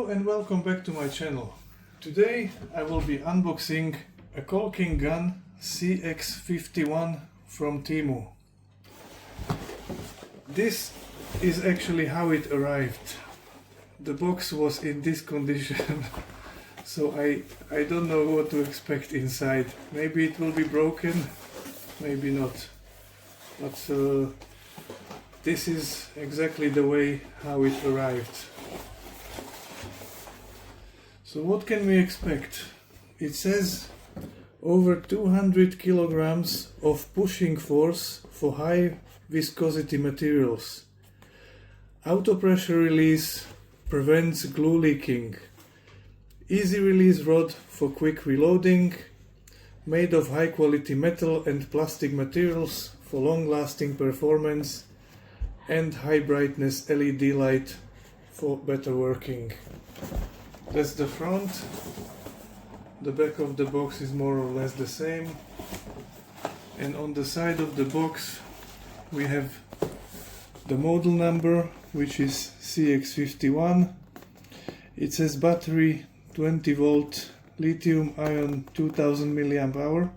Hello and welcome back to my channel. Today I will be unboxing a caulking gun CX51 from Temu. This is actually how it arrived. The box was in this condition, so I don't know what to expect inside. Maybe it will be broken, maybe not. But this is exactly the way how it arrived. So what can we expect? It says over 200 kilograms of pushing force for high viscosity materials. Auto pressure release prevents glue leaking. Easy release rod for quick reloading. Made of high quality metal and plastic materials for long lasting performance. And high brightness LED light for better working. That's the front. The back of the box is more or less the same. And on the side of the box we have the model number, which is CX51. It says battery 20 volt lithium ion 2000 mAh.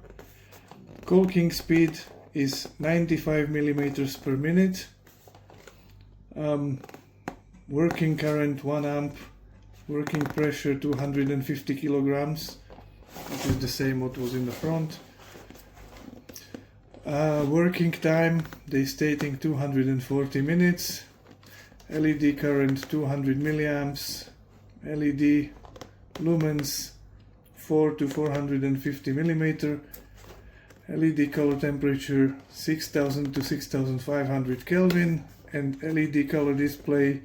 Caulking speed is 95 millimeters per minute. Working current 1 amp. Working pressure 250 kilograms, which is the same what was in the front. Working time, they stating 240 minutes. LED current 200 milliamps. LED lumens 4 to 450 millimeter. LED color temperature 6000 to 6500 Kelvin, and LED color display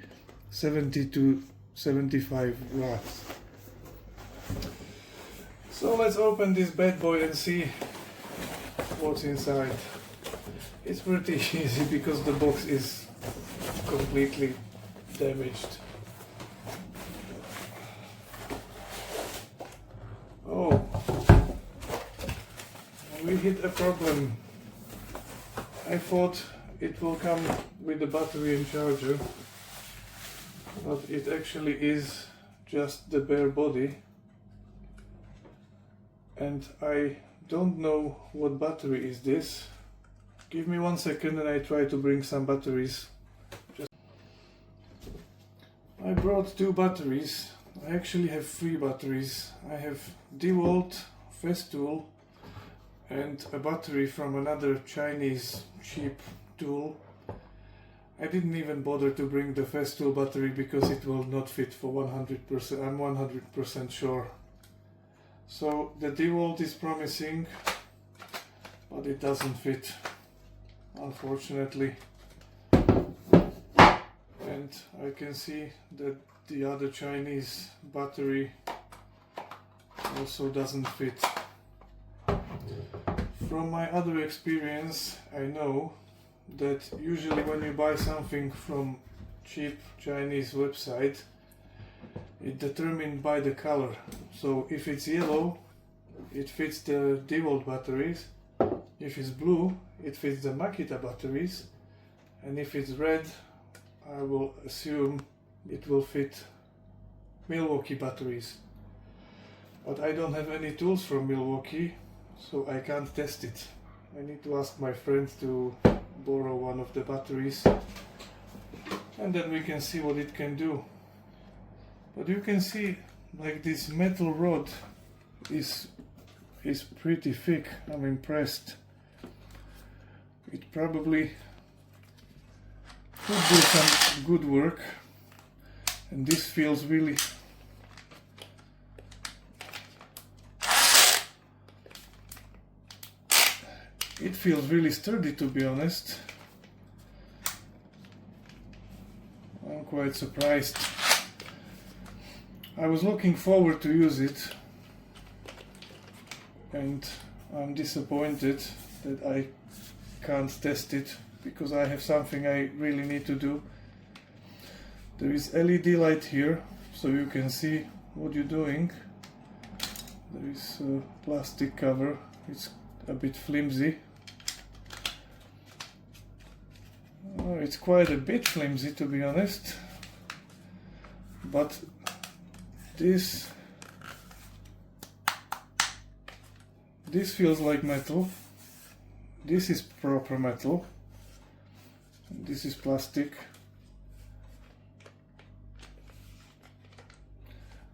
70 to 75 watts. So let's open this bad boy and see what's inside. It's pretty easy because the box is completely damaged. Oh, we hit a problem. I thought it will come with the battery and charger, but it actually is just the bare body, and I don't know what battery is this. Give me 1 second and I try to bring some batteries. I brought 2 batteries. I actually have 3 batteries. I have Dewalt Festool and a battery from another Chinese cheap tool. I didn't even bother to bring the Festool battery because it will not fit for 100%. I'm 100% sure. So the Dewalt is promising, but it doesn't fit, unfortunately. And I can see that the other Chinese battery also doesn't fit. From my other experience, I know that usually when you buy something from cheap Chinese website, it's determined by the color. So if it's yellow, it fits the Dewalt batteries. If it's blue, it fits the Makita batteries. And if it's red, I will assume it will fit Milwaukee batteries. But I don't have any tools from Milwaukee, so I can't test it. I need to ask my friend to borrow one of the batteries, and then we can see what it can do. But you can see, like, this metal rod is pretty thick. I'm impressed. It probably could do some good work, and this feels really sturdy, to be honest. I'm quite surprised. I was looking forward to use it, and I'm disappointed that I can't test it because I have something I really need to do. There is LED light here, so you can see what you're doing. There is a plastic cover. It's a bit flimsy. Oh, it's quite a bit flimsy, to be honest. But This feels like metal. This is proper metal. This is plastic.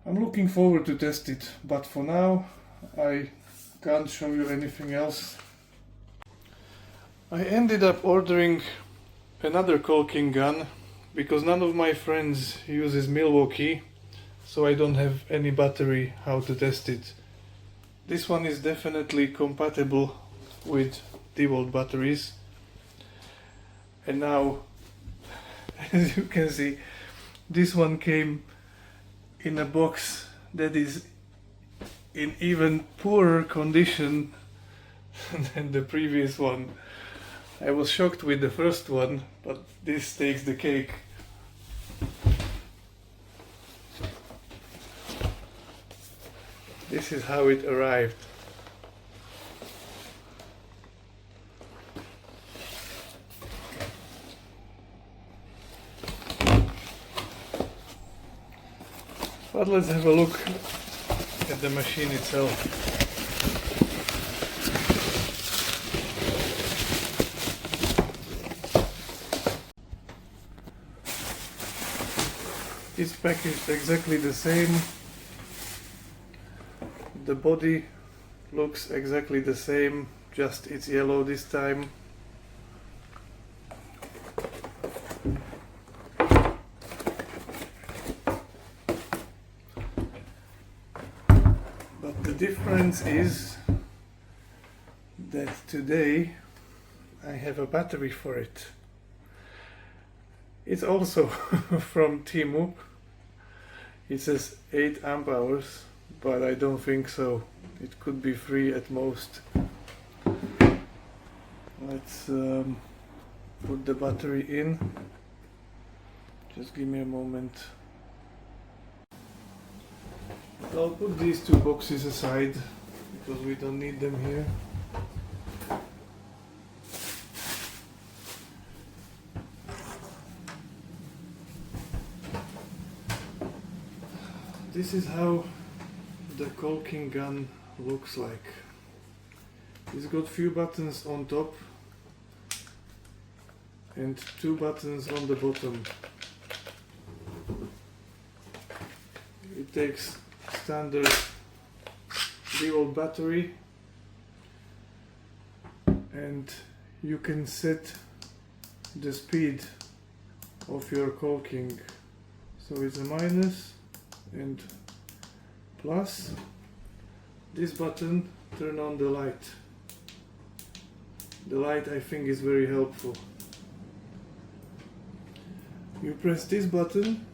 I'm looking forward to test it, but for now I can't show you anything else. I ended up ordering another caulking gun because none of my friends uses Milwaukee, so I don't have any battery how to test it. This one is definitely compatible with Dewalt batteries. And now, as you can see, this one came in a box that is in even poorer condition than the previous one. I was shocked with the first one, but this takes the cake. This is how it arrived. But let's have a look at the machine itself. It's packaged exactly the same. The body looks exactly the same, just it's yellow this time. But the difference is that today I have a battery for it. It's also from Temu. It says 8 amp hours, but I don't think so. It could be 3 at most. Let's put the battery in. Just give me a moment. I'll put these two boxes aside because we don't need them here. This is how the caulking gun looks like. It's got few buttons on top and 2 buttons on the bottom. It takes standard Dewalt battery, and you can set the speed of your caulking. So it's a minus and plus. This button turn on the light. The light, I think, is very helpful. You press this button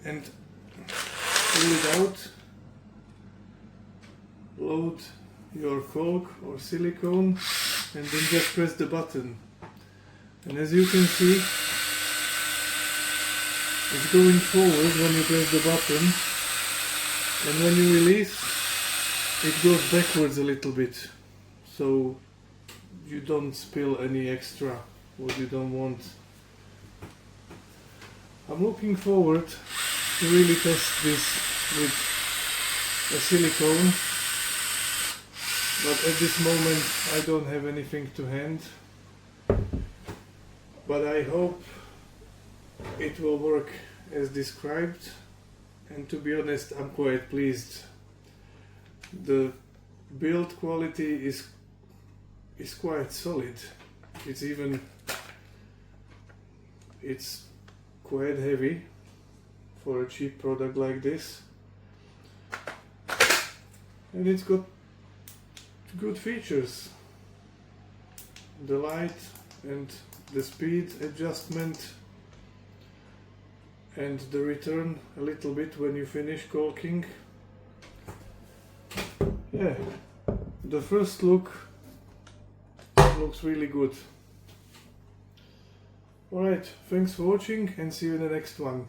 and pull it out, load your caulk or silicone, and then just press the button. And as you can see, it's going forward when you press the button, and when you release, it goes backwards a little bit, so you don't spill any extra what you don't want. I'm looking forward to really test this with a silicone, but at this moment I don't have anything to hand, but I hope it will work as described, and to be honest, I'm quite pleased. The build quality is quite solid. It's quite heavy for a cheap product like this, and it's got good features. The light and the speed adjustment, and the return a little bit when you finish caulking. Yeah, the first look looks really good. Alright, thanks for watching and see you in the next one.